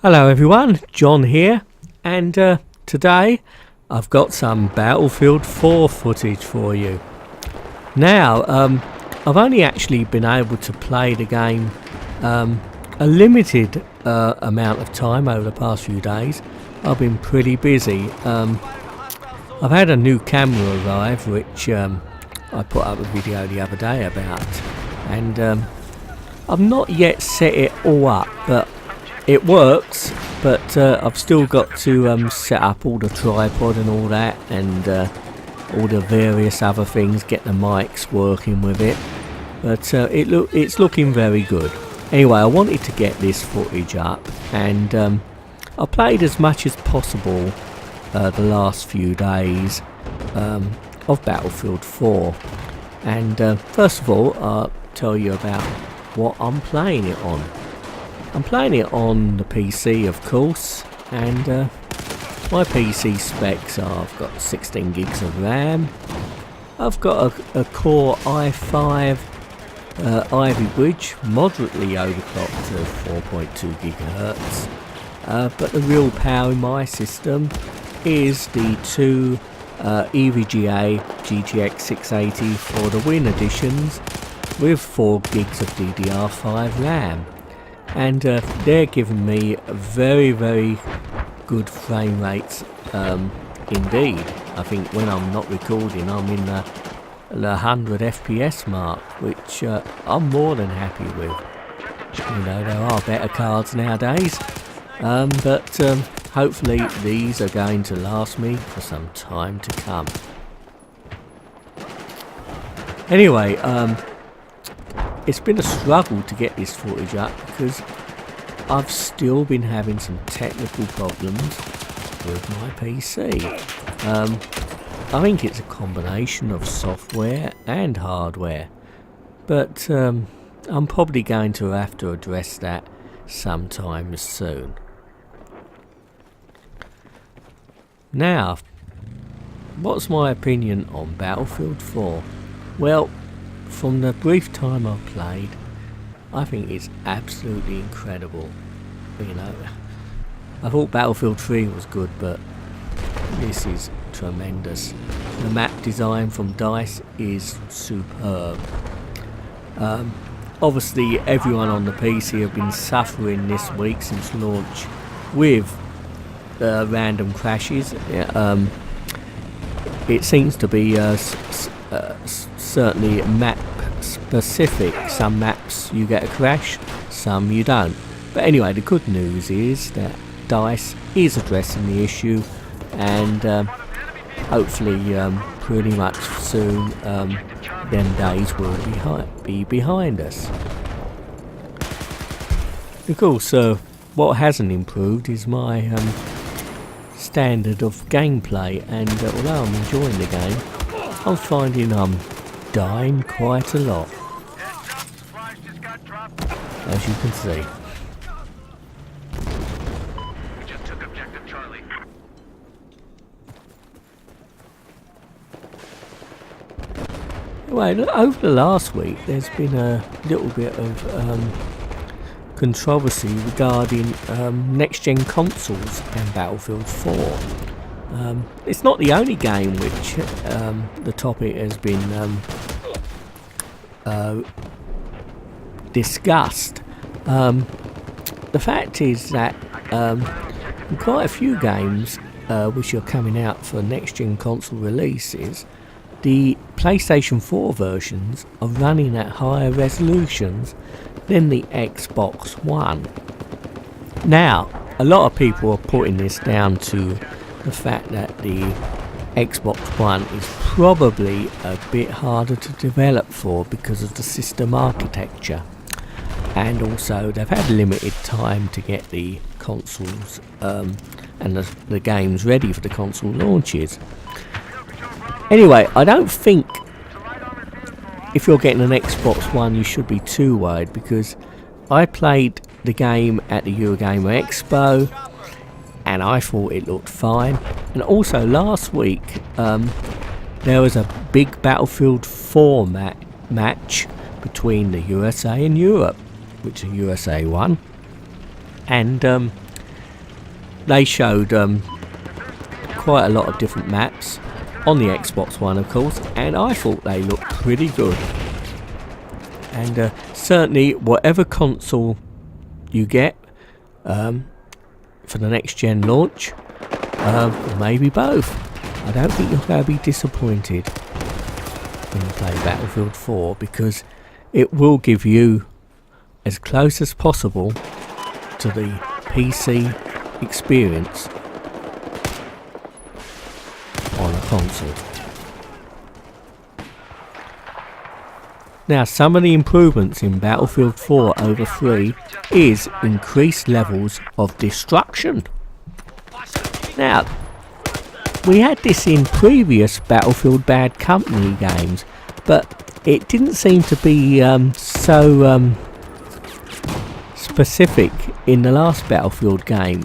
Hello everyone, John here, and today I've got some Battlefield 4 footage for you. Now, I've only actually been able to play the game a limited amount of time over the past few days. I've been pretty busy. I've had a new camera arrive, which I put up a video the other day about, and I've not yet set it all up, but it works, but I've still got to set up all the tripod and all that, and all the various other things, get the mics working with it. But it's looking very good. Anyway, I wanted to get this footage up, and I played as much as possible the last few days of Battlefield 4. And first of all, I'll tell you about what I'm playing it on. I'm playing it on the PC, of course, and my PC specs are, I've got 16 gigs of RAM, I've got a Core i5 Ivy Bridge, moderately overclocked to 4.2 gigahertz, but the real power in my system is the two EVGA GTX 680 for the Win editions with 4 gigs of DDR5 RAM. And they're giving me very, very good frame rates indeed. I think when I'm not recording, I'm in the 100 FPS mark, which I'm more than happy with. You know, there are better cards nowadays, but hopefully these are going to last me for some time to come. Anyway, it's been a struggle to get this footage up because I've still been having some technical problems with my PC. I think it's a combination of software and hardware, but I'm probably going to have to address that sometime soon. Now, what's my opinion on Battlefield 4? Well, from the brief time I've played, I think it's absolutely incredible. You know, I thought Battlefield 3 was good, but this is tremendous. The map design from Ghtz is superb. Obviously, everyone on the PC have been suffering this week since launch with random crashes. It seems to be certainly map specific. Some maps you get a crash, some you don't. But anyway, the good news is that Ghtz is addressing the issue, and hopefully pretty much soon them days will be behind us. Of course, what hasn't improved is my standard of gameplay, and although I'm enjoying the game, I'm finding I'm dying quite a lot, as you can see. Anyway, over the last week there's been a little bit of controversy regarding next-gen consoles and Battlefield 4. It's not the only game which the topic has been discussed. The fact is that in quite a few games which are coming out for next-gen console releases, the PlayStation 4 versions are running at higher resolutions than the Xbox One. Now, a lot of people are putting this down to the fact that the Xbox One is probably a bit harder to develop for because of the system architecture, and also they've had limited time to get the consoles and the games ready for the console launches. Anyway, I don't think if you're getting an Xbox One you should be too worried, because I played the game at the Eurogamer Expo and I thought it looked fine. And also last week there was a big Battlefield 4 match between the USA and Europe, which the USA won. And they showed quite a lot of different maps on the Xbox One, of course, and I thought they looked pretty good. And certainly whatever console you get for the next gen launch, maybe both, I don't think you're going to be disappointed when you play Battlefield 4, because it will give you as close as possible to the PC experience on a console. Now, some of the improvements in Battlefield 4 over 3 is increased levels of destruction. Now, we had this in previous Battlefield Bad Company games, but it didn't seem to be so specific in the last Battlefield game.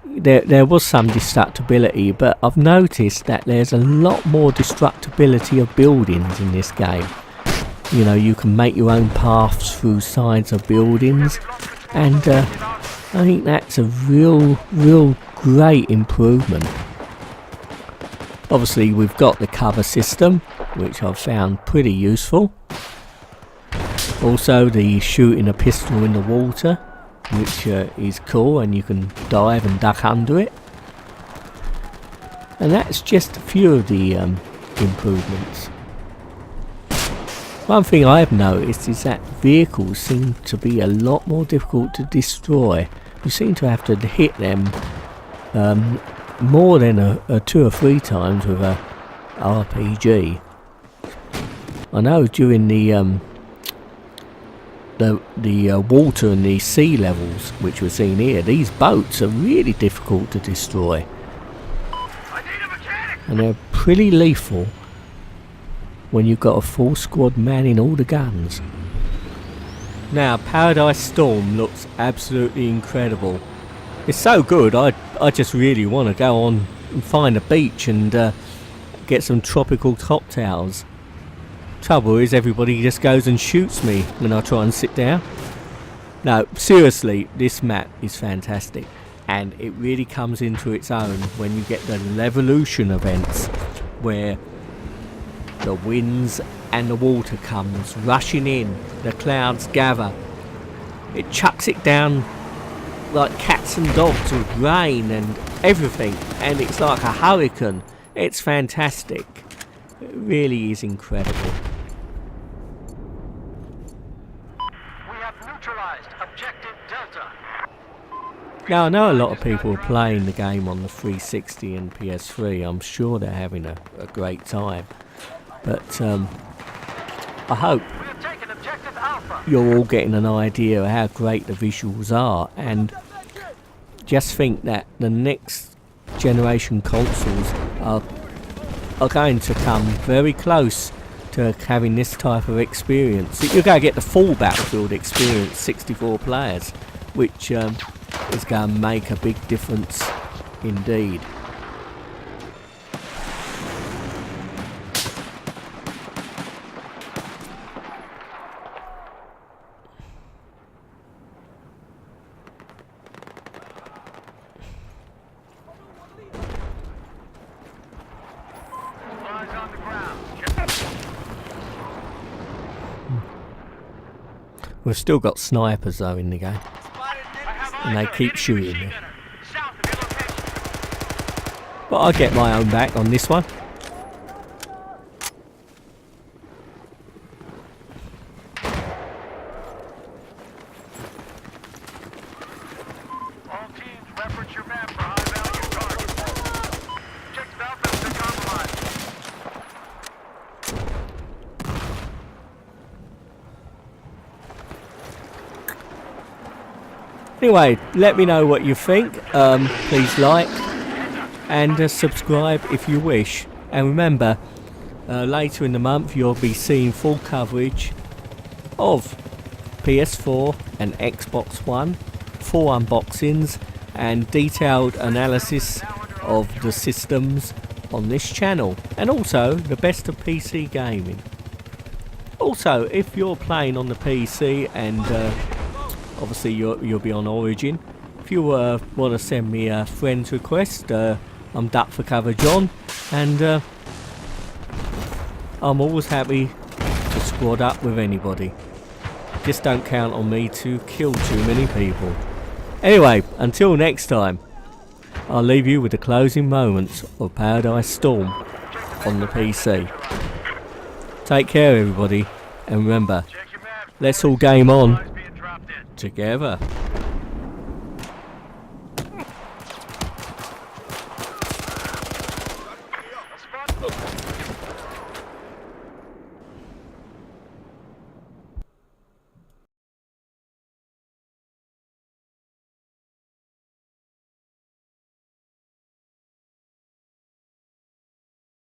There was some destructibility, but I've noticed that there's a lot more destructibility of buildings in this game. You know, you can make your own paths through sides of buildings, and I think that's a real great improvement. Obviously we've got the cover system, which I've found pretty useful. Also the shooting a pistol in the water, which is cool, and you can dive and duck under it. And that's just a few of the improvements. One thing I've noticed is that vehicles seem to be a lot more difficult to destroy. You seem to have to hit them more than 2 or 3 times with a RPG. I know during the water and the sea levels, which we're seeing here, these boats are really difficult to destroy, and they're pretty lethal when you've got a full squad manning all the guns. Now, Paradise Storm looks absolutely incredible. It's so good, I just really want to go on and find a beach and get some tropical cocktails. Trouble is, everybody just goes and shoots me when I try and sit down. No, seriously, this map is fantastic, and it really comes into its own when you get the Levolution events, where the winds and the water comes rushing in, the clouds gather, it chucks it down like cats and dogs with rain and everything, and it's like a hurricane. It's fantastic. It really is incredible. We have neutralized objective Delta. Now, I know a lot of people are playing the game on the 360 and PS3. I'm sure they're having a great time. But I hope you're all getting an idea of how great the visuals are, and just think that the next generation consoles are going to come very close to having this type of experience. You're going to get the full Battlefield experience, 64 players, which is going to make a big difference indeed. We've still got snipers though in the game, and they keep shooting me. But I'll get my own back on this one. All teams reference your map for high-value targets. Check the outfits to compromise. Anyway, let me know what you think. Please like and subscribe if you wish. And remember, later in the month you'll be seeing full coverage of PS4 and Xbox One, full unboxings and detailed analysis of the systems on this channel, and also the best of PC gaming. Also, if you're playing on the PC and obviously you'll be on Origin, if you want to send me a friend's request, I'm Duck for Cover John, and I'm always happy to squad up with anybody. Just don't count on me to kill too many people. Anyway, until next time, I'll leave you with the closing moments of Paradise Storm on the PC. Take care everybody, and remember, Check your map. let's all game on Supplies being dropped in. together.